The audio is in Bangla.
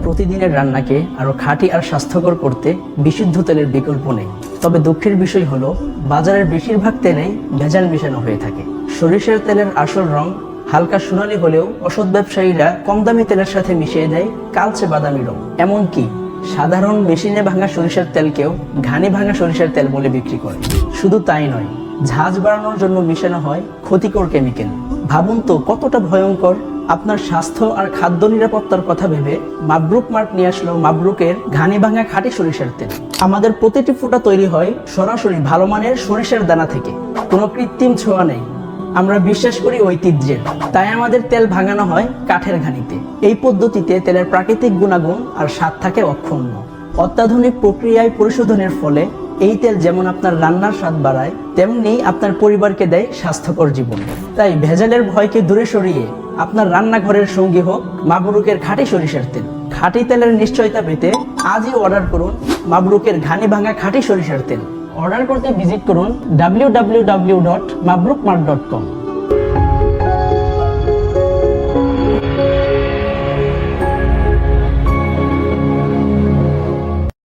প্রতিদিনের রান্নাকে আরও খাঁটি আর স্বাস্থ্যকর করতে বিশুদ্ধ তেলের বিকল্প নেই। তবে দুঃখের বিষয় হলো বাজারের বেশিরভাগ তেলেই ভেজাল মেশানো হয়ে থাকে। সরিষার তেলের আসল রং হালকা সোনালি হলেও অসৎ ব্যবসায়ীরা কম দামি তেলের সাথে মিশিয়ে দেয় কালচে বাদামি রং। এমনকি সাধারণ মেশিনে ভাঙা সরিষার তেলকেও ঘানি ভাঙা সরিষার তেল বলে বিক্রি করে। শুধু তাই নয়, ঝাঁজ বাড়ানোর জন্য মিশানো হয় ক্ষতিকর কেমিক্যাল। ভাবুন তো কতটা ভয়ঙ্কর। আপনার স্বাস্থ্য আর খাদ্য নিরাপত্তার কথা ভেবে মাবরুক মার্ট নিয়ে আসলো মাবরুকের ঘানি ভাঙা খাঁটি সরিষার তেল। আমাদের প্রতিটি ফোঁটা তৈরি হয় সরাসরি ভালো মানের সরিষার দানা থেকে, কোনো কৃত্রিম ছোঁয়া নেই। আমরা বিশ্বাস করি ঐতিহ্যের, তাই আমাদের তেল ভাঙানো হয় কাঠের ঘানিতে। এই পদ্ধতিতে তেলের প্রাকৃতিক গুণাগুণ আর স্বাদ থাকে অক্ষুণ্ণ। অত্যাধুনিক প্রক্রিয়ায় পরিশোধনের ফলে এই তেল যেমন আপনার রান্নার স্বাদ বাড়ায়, তেমনি আপনার পরিবারকে দেয় স্বাস্থ্যকর জীবন। তাই ভেজালের ভয়কে দূরে সরিয়ে আপনার রান্নাঘরের সঙ্গী হোক মাবরুকের খাঁটি সরিষার তেল। খাঁটি তেলের নিশ্চয়তা পেতে আজই অর্ডার করুন মাবরুকের ঘানি ভাঙা খাঁটি সরিষার তেল। অর্ডার করতে ভিজিট করুন www.mabrukmart.com।